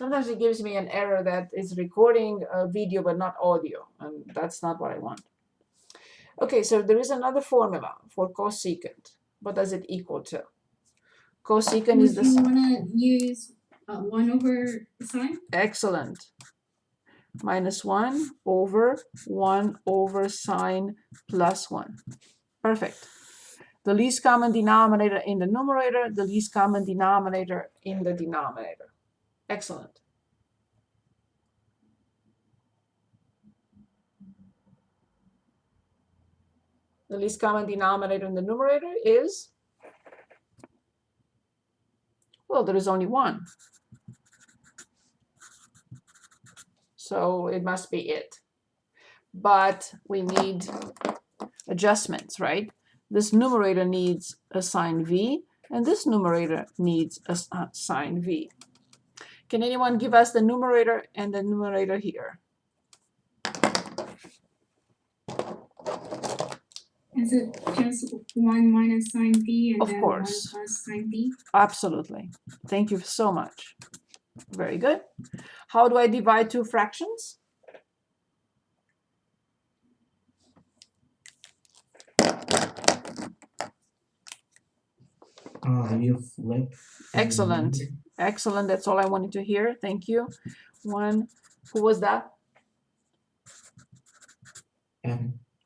Sometimes it gives me an error that is recording a video but not audio, and that's not what I want. Okay, so there is another formula for cosecant. What does it equal to? Cosecant is Would this. you want to use 1 over sine? Excellent. Minus 1 over 1 over sine plus 1. Perfect. The least common denominator in the numerator, the least common denominator in the denominator. Excellent. The least common denominator in the numerator is, well, there is only 1. So it must be it. But we need adjustments, right? This numerator needs a sine v, and this numerator needs a sine v. Can anyone give us the numerator and the numerator here? Is it just 1 minus sine v and Of then course. 1 plus sine v? Absolutely. Thank you so much. Very good. How do I divide two fractions? You flip. Excellent. Excellent. That's all I wanted to hear. Thank you. One. Who was that?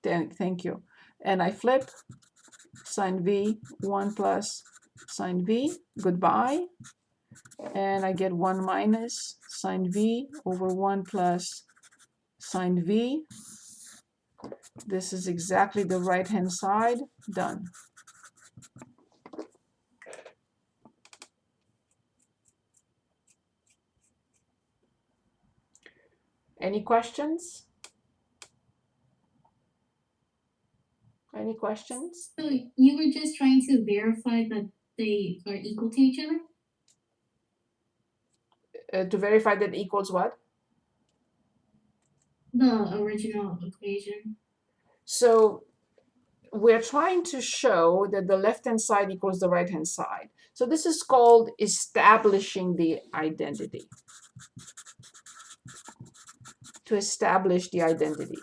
Thank you. And I flip sine v, 1 plus sine v. Goodbye. And I get 1 minus sine v over 1 plus sine v. This is exactly the right-hand side. Done. Any questions? Any questions? So you were just trying to verify that they are equal to each other? To verify that equals what? The original equation. So we're trying to show that the left-hand side equals the right-hand side. So this is called establishing the identity. To establish the identity.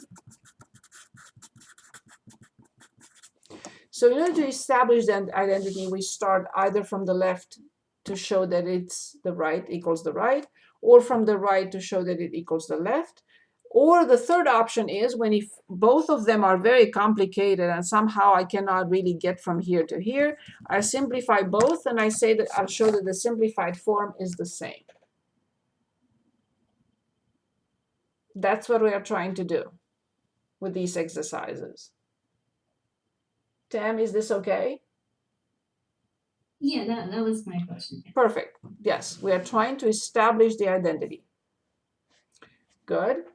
So in order to establish that identity, we start either from the left to show that it's the right equals the right, or from the right to show that it equals the left. Or the third option is when if both of them are very complicated and somehow I cannot really get from here to here, I simplify both and I say that I'll show that the simplified form is the same. That's what we are trying to do with these exercises. Tam, is this okay? Yeah, that was my question. Perfect. Yes, we are trying to establish the identity. Good.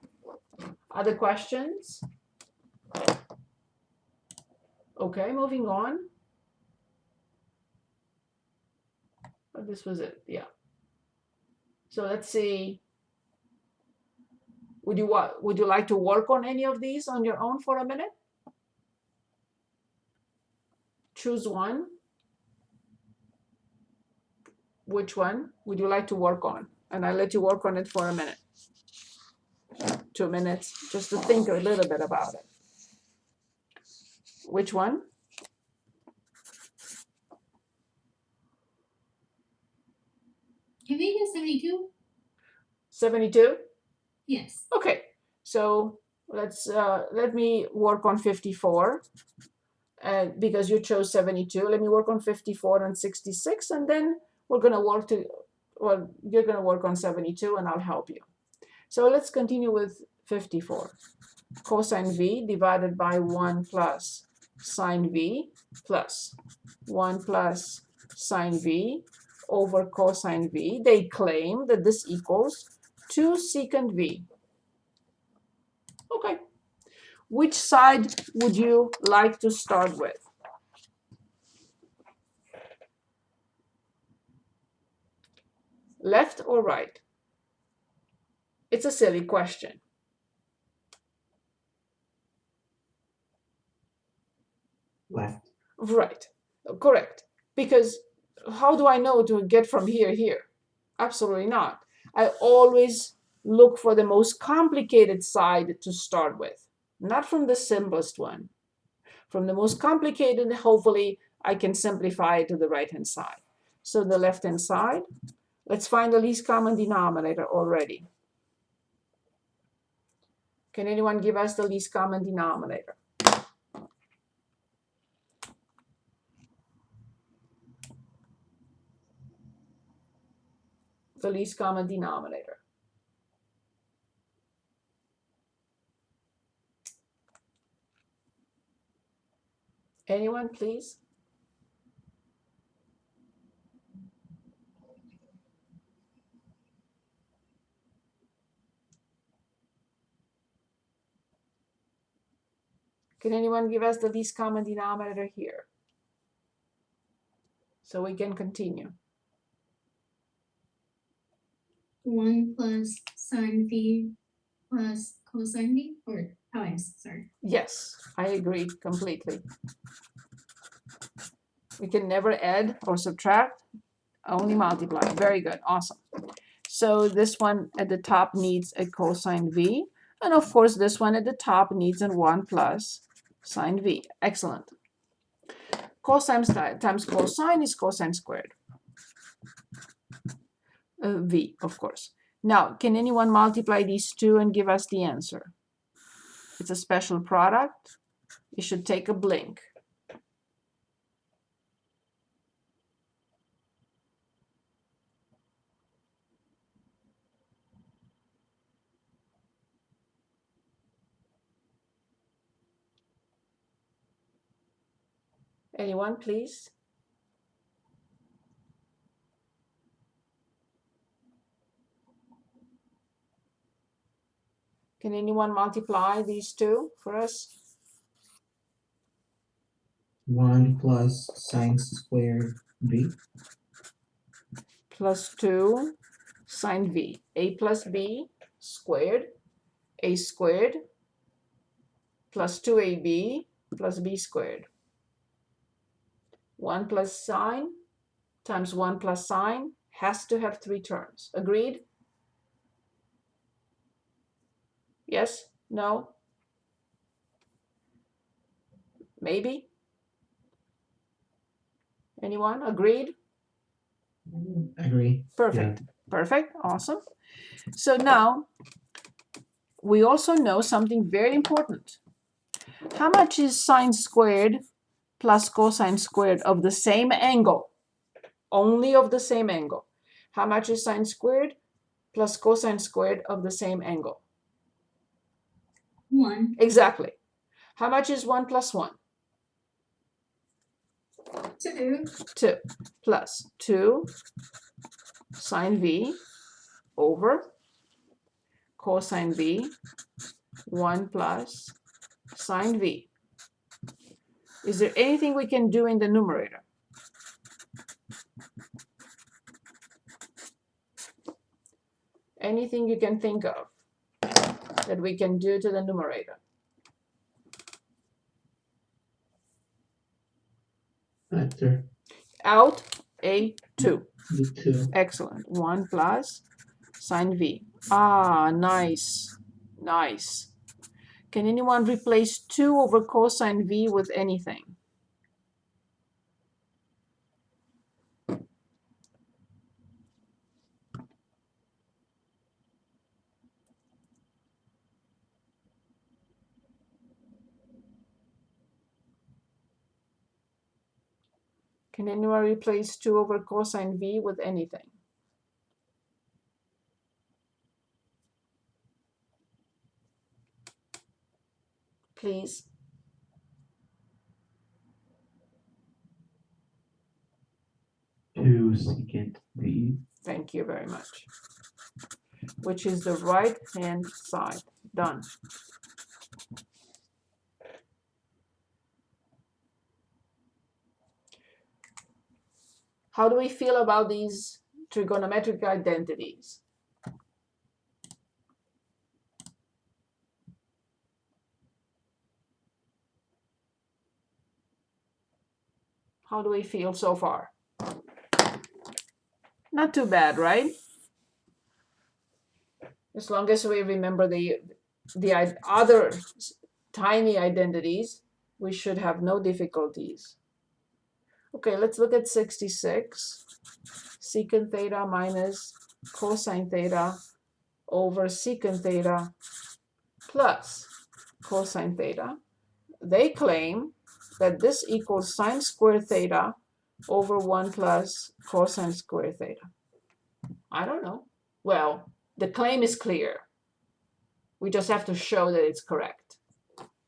Other questions? Okay, moving on. Oh, this was it, yeah. So let's see. Would you like to work on any of these on your own for a minute? Choose one. Which one would you like to work on? And I'll let you work on it for a minute. 2 minutes, just to think a little bit about it. Which one? Can we do 72? 72? Yes. Okay, so let's let me work on 54. Because you chose 72, let me work on 54 and 66, and then we're going to work to, well, you're going to work on 72 and I'll help you. So let's continue with 54. Cosine v divided by 1 plus sine v plus 1 plus sine v over cosine v. They claim that this equals 2 secant v. Okay. Which side would you like to start with? Left or right? It's a silly question. Left. Right, correct. Because how do I know to get from here here? Absolutely not. I always look for the most complicated side to start with, not from the simplest one. From the most complicated, hopefully I can simplify it to the right-hand side. So the left-hand side, let's find the least common denominator already. Can anyone give us the least common denominator? The least common denominator. Anyone, please? Can anyone give us the least common denominator here? So we can continue. 1 plus sine v plus cosine v, or times, sorry. Yes, I agree completely. We can never add or subtract, only multiply. Very good, awesome. So this one at the top needs a cosine v, and of course this one at the top needs a 1 plus sine v. Excellent. Cosine times cosine is cosine squared. V, of course. Now, can anyone multiply these two and give us the answer? It's a special product. You should take a blink. Anyone, please? Can anyone multiply these two for us? 1 plus sine squared v. Plus 2 sine v. A plus b squared, a squared, plus 2ab plus b squared. 1 plus sine times 1 plus sine has to have 3 terms. Agreed? Yes? No? Maybe? Anyone? Agreed? Agree. Perfect. Perfect. Awesome. So now we also know something very important. How much is sine squared plus cosine squared of the same angle? Only of the same angle. How much is sine squared plus cosine squared of the same angle? 1. Exactly. How much is 1 plus 1? 2. 2 plus 2 sine v over cosine v 1 plus sine v. Is there anything we can do in the numerator? Anything you can think of that we can do to the numerator? Factor Out a 2. the 2. Excellent. 1 plus sine v. Ah, nice. Nice. Can anyone replace 2 over cosine v with anything? Can anyone replace 2 over cosine v with anything? Please. Two secant v. Thank you very much. Which is the right-hand side. Done. How do we feel about these trigonometric identities? How do we feel so far? Not too bad, right? As long as we remember the other tiny identities, we should have no difficulties. Okay, let's look at 66. Secant theta minus cosine theta over secant theta plus cosine theta. They claim that this equals sine squared theta over 1 plus cosine squared theta. I don't know. Well, the claim is clear. We just have to show that it's correct.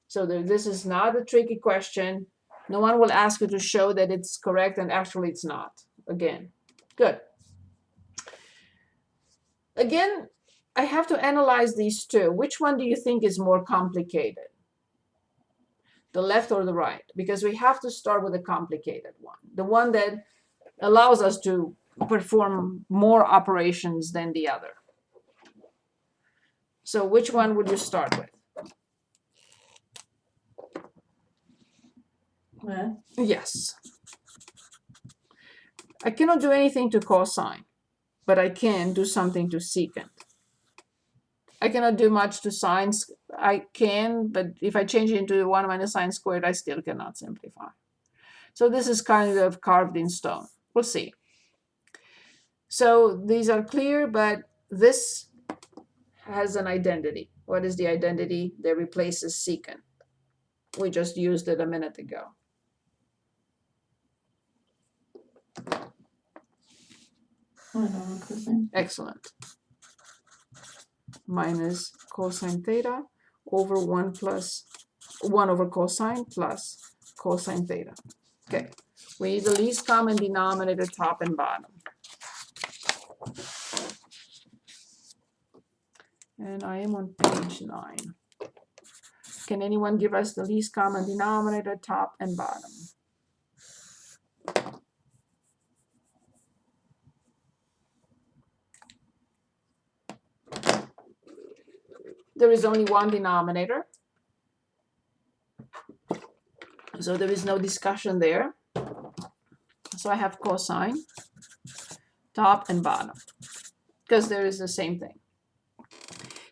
So this is not a tricky question. No one will ask you to show that it's correct and actually it's not. Again, good. Again, I have to analyze these two. Which one do you think is more complicated? The left or the right? Because we have to start with the complicated one. The one that allows us to perform more operations than the other. So which one would you start with? Yes. I cannot do anything to cosine, but I can do something to secant. I cannot do much to sine. I can, but if I change it into 1 minus sine squared, I still cannot simplify. So this is kind of carved in stone. We'll see. So these are clear, but this has an identity. What is the identity that replaces secant? We just used it a minute ago. Excellent. Minus cosine theta over 1 over cosine plus cosine theta. Okay, we need the least common denominator, top and bottom. And I am on page 9. Can anyone give us the least common denominator, top and bottom? There is only one denominator, so there is no discussion there. So I have cosine, top and bottom, because there is the same thing.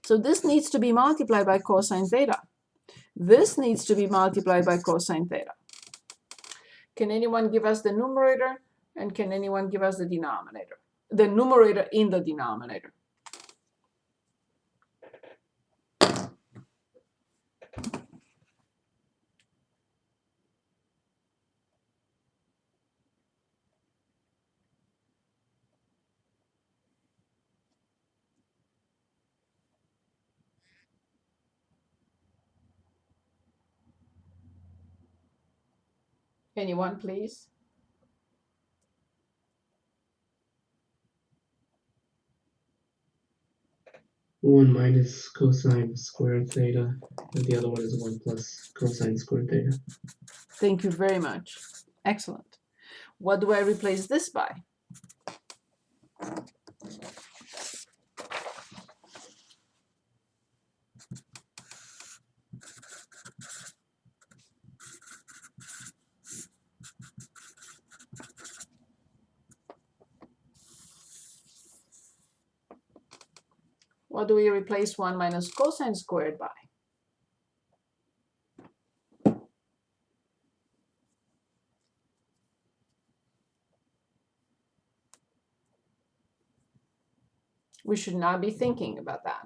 So this needs to be multiplied by cosine theta. This needs to be multiplied by cosine theta. Can anyone give us the numerator? And can anyone give us the denominator? The numerator in the denominator. Anyone, please? One minus cosine squared theta, and the other one is 1 plus cosine squared theta. Thank you very much. Excellent. What do I replace this by? What do we replace 1 minus cosine squared by? We should not be thinking about that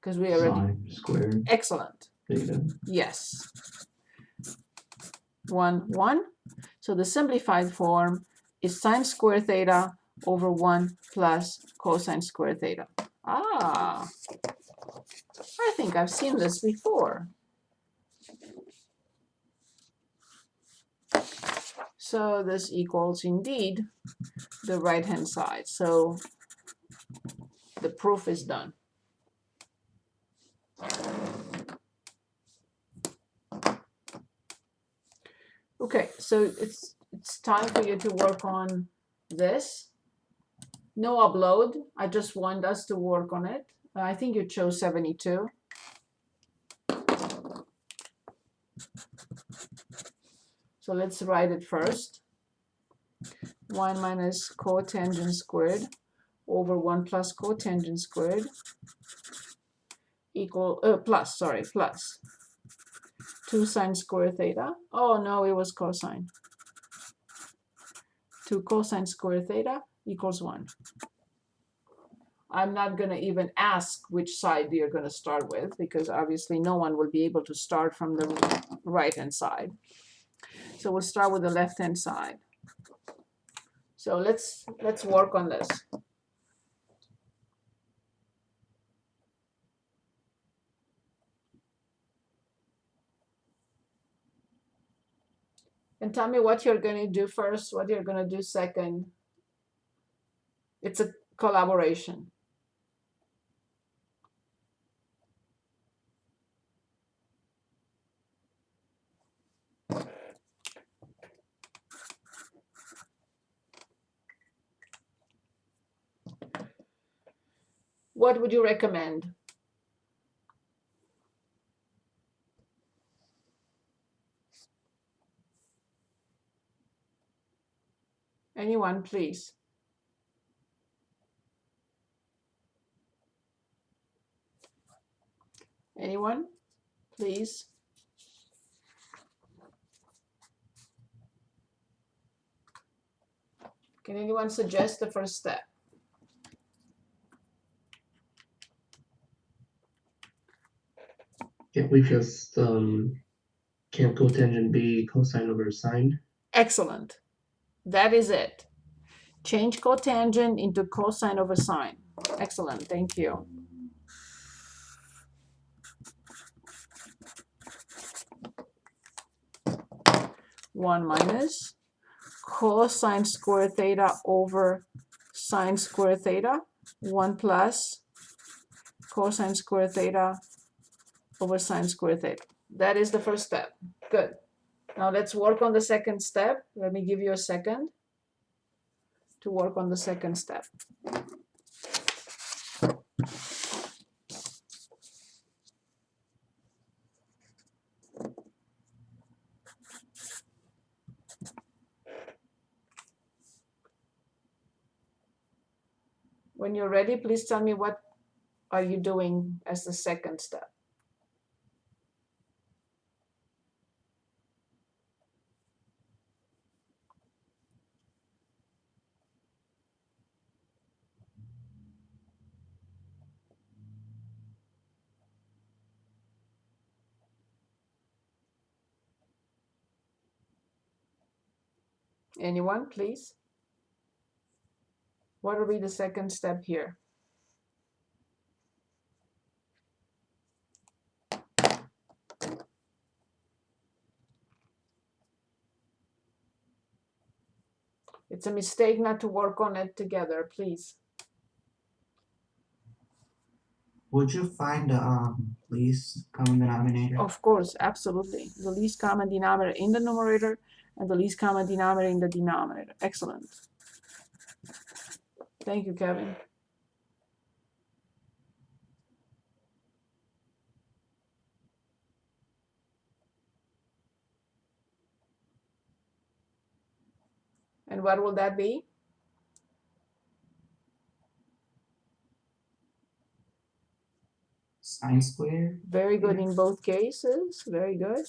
because we already. Sine squared Excellent. theta. Yes. 1, 1. So the simplified form is sine squared theta over 1 plus cosine squared theta. Ah, I think I've seen this before. So this equals indeed the right-hand side. So the proof is done. Okay, so it's time for you to work on this. No upload. I just want us to work on it. I think you chose 72. So let's write it first. 1 minus cotangent squared over 1 plus cotangent squared equal, plus 2 sine squared theta. Oh no, it was cosine. 2 cosine squared theta equals 1. I'm not going to even ask which side you're going to start with, because obviously no one will be able to start from the right-hand side. So we'll start with the left-hand side. So let's work on this. And tell me what you're going to do first, what you're going to do second. It's a collaboration. What would you recommend? Anyone, please. Anyone, please. Can anyone suggest the first step? Can't we just can't cotangent be cosine over sine? Excellent. That is it. Change cotangent into cosine over sine. Excellent, thank you. One minus cosine squared theta over sine squared theta. 1 plus cosine squared theta over sine squared theta. That is the first step. Good. Now let's work on the second step. Let me give you a second to work on the second step. When you're ready, please tell me what are you doing as the second step. Anyone, please? What will be the second step here? It's a mistake not to work on it together, please. Would you find the least common denominator? Of course, absolutely. The least common denominator in the numerator and the least common denominator in the denominator. Excellent. Thank you, Kevin. And what will that be? Sine squared? Very good in both cases. Very good.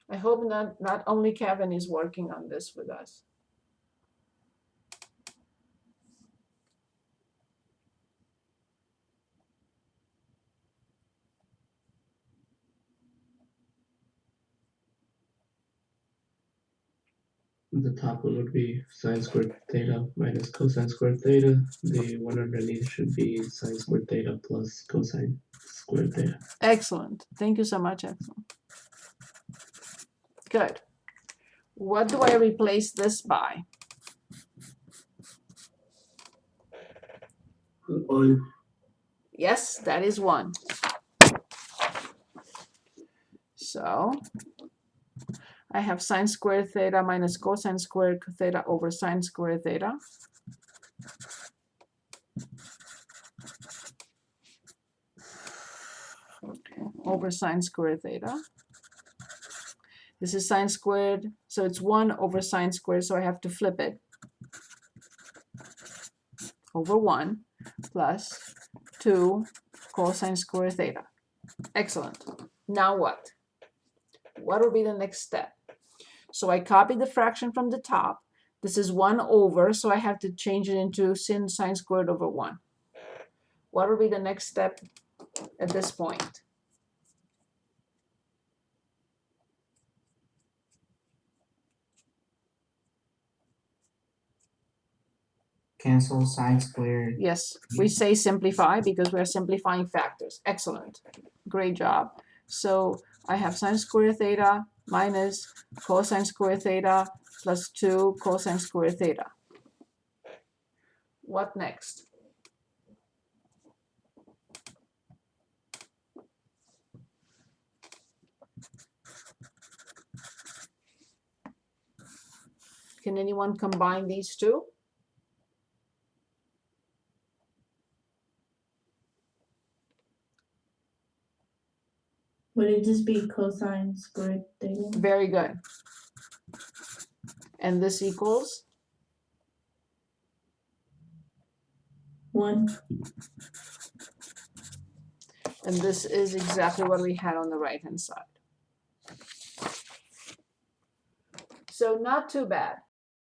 I hope not only Kevin is working on this with us. The top one would be sine squared theta minus cosine squared theta. The one underneath should be sine squared theta plus cosine squared theta. Excellent. Thank you so much. Excellent. Good. What do I replace this by? 1. Yes, that is 1. So I have sine squared theta minus cosine squared theta over sine squared theta. Over sine squared theta. This is sine squared, so it's 1 over sine squared, so I have to flip it. Over 1 plus 2 cosine squared theta. Excellent. Now what? What will be the next step? So I copied the fraction from the top. This is 1 over, so I have to change it into sine squared over 1. What will be the next step at this point? Cancel sine squared. Yes, we say simplify because we're simplifying factors. Excellent. Great job. So I have sine squared theta minus cosine squared theta plus 2 cosine squared theta. What next? Can anyone combine these two? Would it just be cosine squared theta? Very good. And this equals? 1. And this is exactly what we had on the right-hand side. So not too bad.